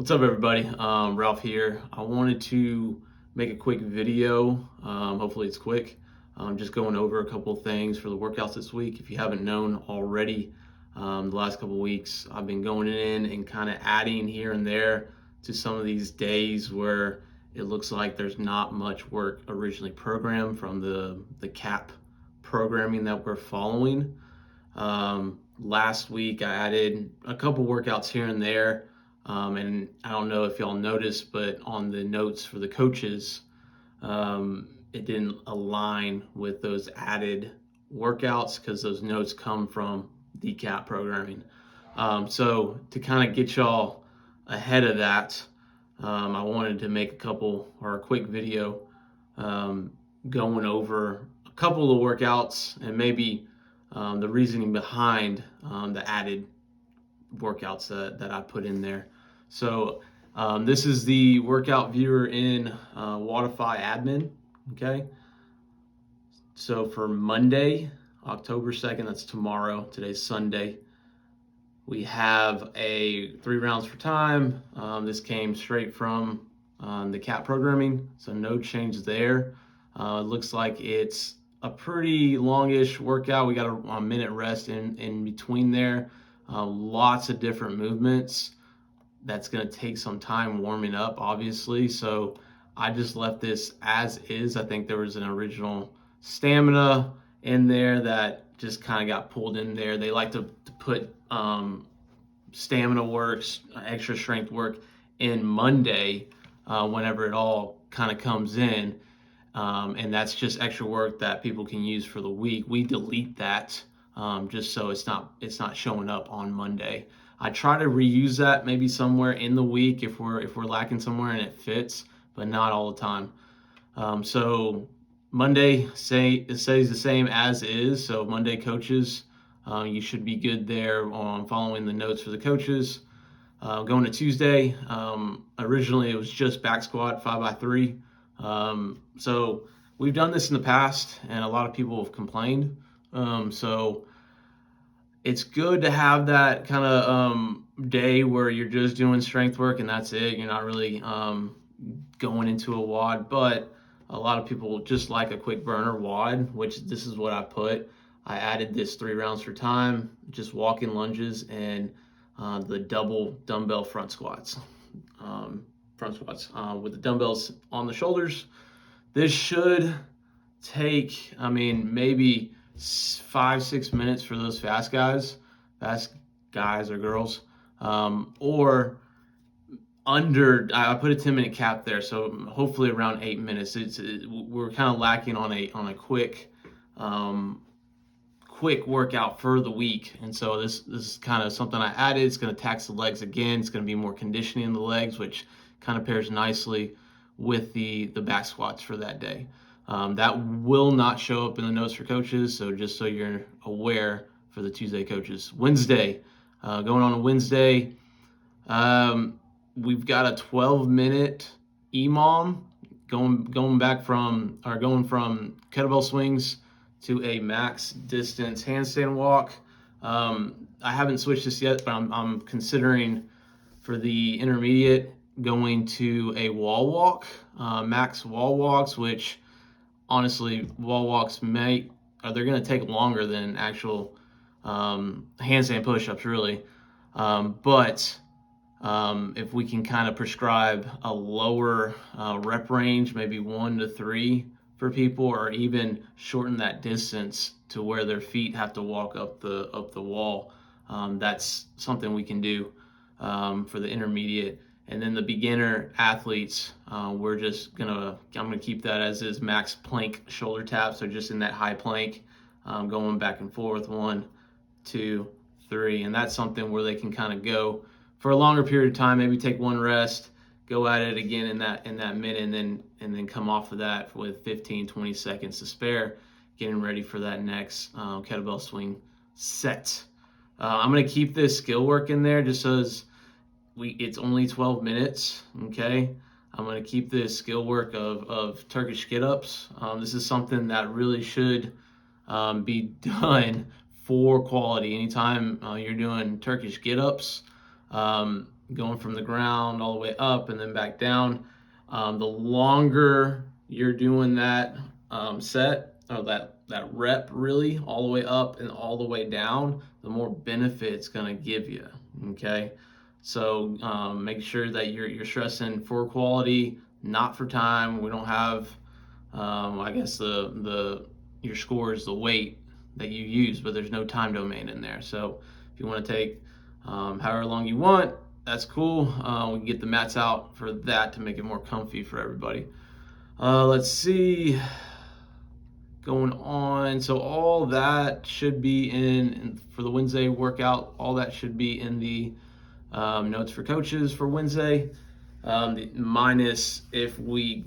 What's up, everybody? Ralph here. I wanted to make a quick video. Hopefully, it's quick. Just going over a couple of things for the workouts this week. If you haven't known already, the last couple of weeks, I've been going in and kind of adding here and there to some of these days where it looks like there's not much work originally programmed from the CAP programming that we're following. Last week, I added a couple workouts here and there. And I don't know if y'all noticed, but on the notes for the coaches, it didn't align with those added workouts because those notes come from DCAP programming. So to kind of get y'all ahead of that, I wanted to make a quick video going over a couple of workouts and maybe the reasoning behind the added workouts that I put in there. So this is the workout viewer in Wodify admin. Okay. So for Monday, October 2nd, that's tomorrow. Today's Sunday. We have a 3 rounds for time. This came straight from the CAP programming, so no change there. It looks like it's a pretty longish workout. We got a minute rest in between there. Lots of different movements. That's going to take some time warming up, obviously. So I just left this as is. I think there was an original stamina in there that just kind of got pulled in there. They like to put stamina works, extra strength work in Monday whenever it all kind of comes in. And that's just extra work that people can use for the week. We delete that just so it's not showing up on Monday. I try to reuse that maybe somewhere in the week if we're lacking somewhere and it fits, but not all the time. So Monday it stays the same as is. So Monday coaches, you should be good there on following the notes for the coaches. Going to Tuesday, originally it was just back squat 5x3. So we've done this in the past, and a lot of people have complained. So it's good to have that kind of day where you're just doing strength work and that's it. You're not really going into a WOD, but a lot of people just like a quick burner WOD, which this is what I put. I added this 3 rounds for time, just walking lunges and the double dumbbell front squats. With the dumbbells on the shoulders. This should take, maybe 5-6 minutes for those fast guys or girls, or under. I put a 10-minute cap there, so hopefully around 8 minutes. We're kind of lacking on a quick workout for the week, and so this is kind of something I added. It's going to tax the legs again. It's going to be more conditioning in the legs, which kind of pairs nicely with the back squats for that day. That will not show up in the notes for coaches, so just so you're aware for the Tuesday coaches. Wednesday, going on a Wednesday, we've got a 12-minute EMOM going from kettlebell swings to a max distance handstand walk. I haven't switched this yet, but I'm considering for the intermediate going to a wall walk, max wall walks, which honestly, wall walks they're going to take longer than actual handstand push-ups, really. But if we can kind of prescribe a lower rep range, maybe 1 to 3 for people, or even shorten that distance to where their feet have to walk up the wall, that's something we can do for the intermediate. And then the beginner athletes, I'm gonna keep that as is, max plank shoulder tap. So just in that high plank, going back and forth, 1, 2, 3, and that's something where they can kind of go for a longer period of time. Maybe take one rest, go at it again in that minute, and then come off of that with 15-20 seconds to spare, getting ready for that next kettlebell swing set. I'm gonna keep this skill work in there just so it's only 12 minutes, okay? I'm going to keep this skill work of Turkish get-ups. This is something that really should be done for quality. Anytime you're doing Turkish get-ups, going from the ground all the way up and then back down. The longer you're doing that set, or that rep really, all the way up and all the way down, the more benefit it's going to give you. Okay, so make sure that you're stressing for quality, not for time. We don't have, I guess the your score is the weight that you use, but there's no time domain in there. So if you want to take however long you want, that's cool. We can get the mats out for that to make it more comfy for everybody. Let's see. Going on. So all that should be in for the Wednesday workout. All that should be in the notes for coaches for Wednesday. Minus if we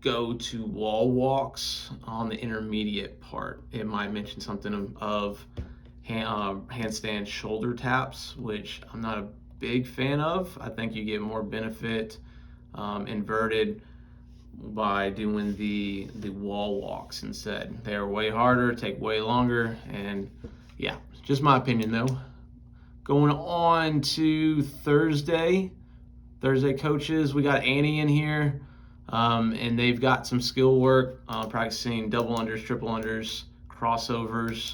go to wall walks on the intermediate part, it might mention something of handstand shoulder taps, which I'm not a big fan of. I think you get more benefit inverted by doing the wall walks instead. They're way harder, take way longer, and yeah, just my opinion though. Going on to Thursday coaches, we got Annie in here, and they've got some skill work, practicing double unders, triple unders, crossovers.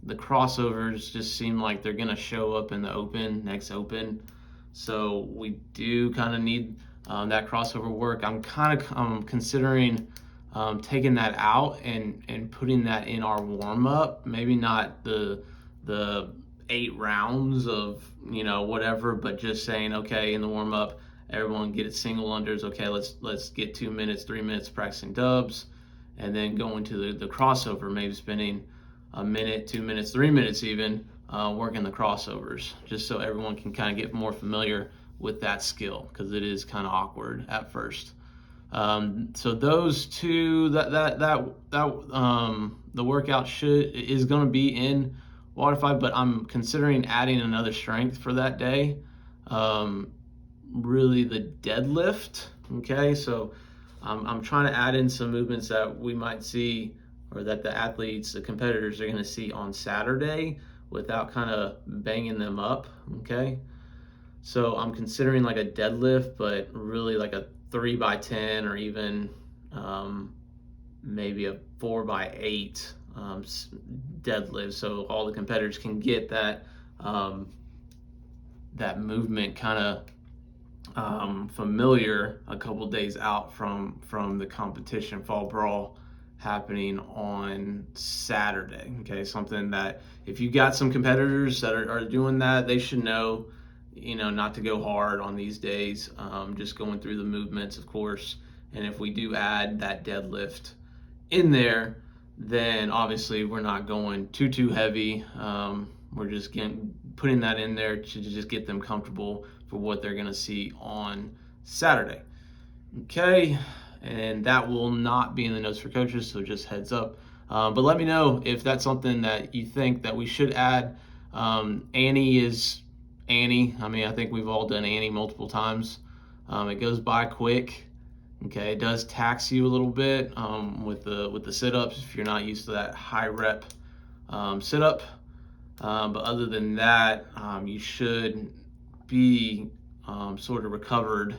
The crossovers just seem like they're gonna show up in the next open. So we do kind of need that crossover work. I'm kind of considering taking that out and putting that in our warm up. Maybe not the 8 rounds of whatever, but just saying, okay, in the warm up, everyone get it single unders. Okay, let's get 2 minutes, 3 minutes practicing dubs, and then going to the crossover, maybe spending a minute, 2 minutes, 3 minutes even, working the crossovers, just so everyone can kind of get more familiar with that skill, because it is kind of awkward at first. So those two, the workout is going to be in Waterfy, but I'm considering adding another strength for that day. Really the deadlift. Okay, so I'm trying to add in some movements that we might see, or that the competitors are going to see on Saturday, without kind of banging them up. Okay, so I'm considering like a deadlift, but really like a 3x10, or even maybe a 4x8 deadlift, so all the competitors can get that that movement kind of familiar a couple days out from the competition, fall brawl happening on Saturday. Okay, something that if you got some competitors that are doing that, they should know, not to go hard on these days, just going through the movements, of course. And if we do add that deadlift in there, then obviously we're not going too heavy. We're just putting that in there to just get them comfortable for what they're going to see on Saturday. Okay, and that will not be in the notes for coaches, so just heads up. But let me know if that's something that you think that we should add. Annie is Annie. I mean, I think we've all done Annie multiple times. It goes by quick. Okay, it does tax you a little bit with the sit-ups if you're not used to that high rep sit-up. But other than that, you should be sort of recovered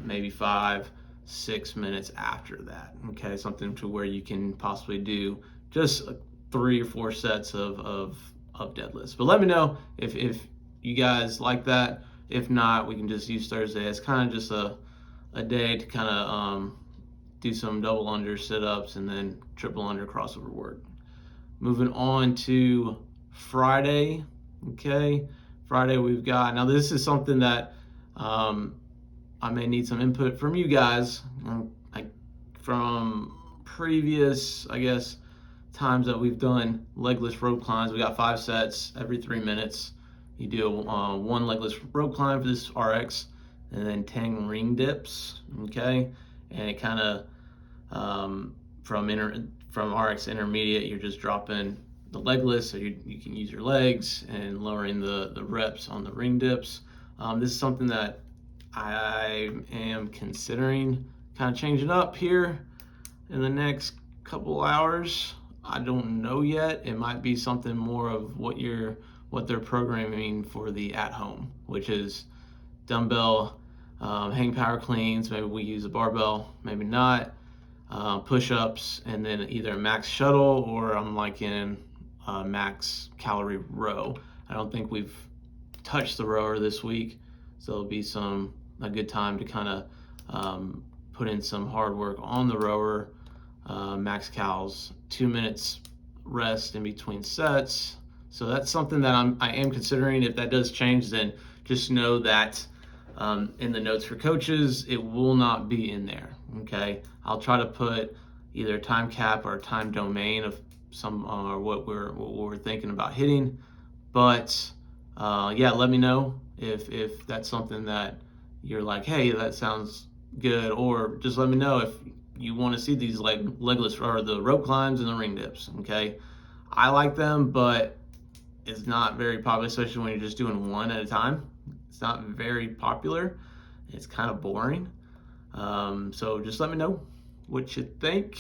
maybe 5-6 minutes after that. Okay, something to where you can possibly do just 3 or 4 sets of deadlifts. But let me know if you guys like that. If not, we can just use Thursday as kind of just a day to kind of do some double under sit-ups and then triple under crossover work. Moving on to Friday. Okay, Friday we've got, now this is something that I may need some input from you guys, from previous, I guess, times that we've done legless rope climbs. We got 5 sets every 3 minutes. You do 1 legless rope climb for this RX, and then 10 ring dips. Okay, and it kind of from RX intermediate, you're just dropping the legless, so you can use your legs, and lowering the reps on the ring dips. This is something that I am considering kind of changing up here in the next couple hours. I don't know yet. It might be something more of what you're what they're programming for the at home, which is dumbbell hang power cleans. Maybe we use a barbell, maybe not. Push-ups, and then either a max shuttle or I'm like in max calorie row. I don't think we've touched the rower this week, so it'll be a good time to kind of put in some hard work on the rower. Max cals, 2 minutes rest in between sets. So that's something that I am considering. If that does change, then just know that in the notes for coaches, it will not be in there. Okay, I'll try to put either a time cap or a time domain of some or what we're thinking about hitting. But yeah, let me know if that's something that you're like, hey, that sounds good, or just let me know if you want to see these legless or the rope climbs and the ring dips. Okay, I like them, but it's not very popular, especially when you're just doing one at a time. It's not very popular. It's kind of boring. So just let me know what you think.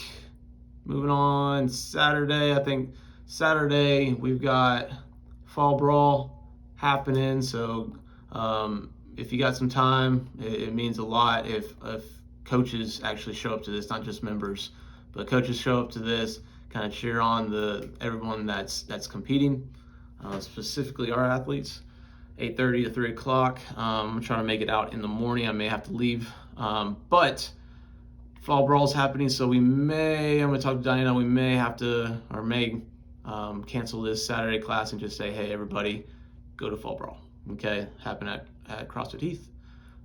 Moving on, Saturday, I think Saturday we've got Fall Brawl happening. So if you got some time, it means a lot if coaches actually show up to this, not just members, but coaches show up to this, kind of cheer on everyone that's competing, specifically our athletes. 8:30 to 3 o'clock. I'm trying to make it out in the morning. I may have to leave, but Fall Brawl's happening, so I'm going to talk to Diana, we may have to, or may cancel this Saturday class and just say, hey, everybody, go to Fall Brawl. Okay, happen at CrossFit Heath.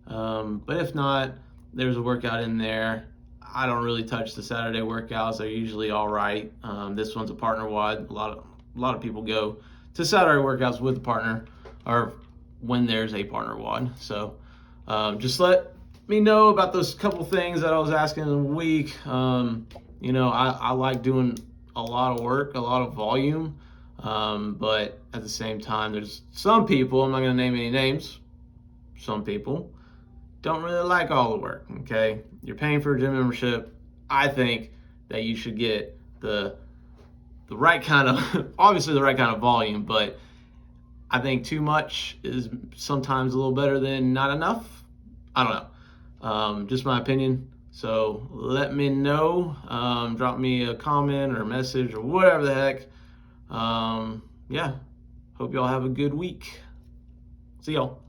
But if not, there's a workout in there. I don't really touch the Saturday workouts. They're usually all right. This one's a partner WOD. A lot of people go to Saturday workouts with a partner, or when there's a partner WOD. So just let me know about those couple things that I was asking in the week. I like doing a lot of work, a lot of volume, but at the same time, there's some people, I'm not going to name any names, some people don't really like all the work. Okay, you're paying for a gym membership. I think that you should get the right kind of, obviously the right kind of volume, but I think too much is sometimes a little better than not enough. I don't know. Just my opinion. So let me know. Drop me a comment or a message or whatever the heck. Yeah. Hope y'all have a good week. See y'all.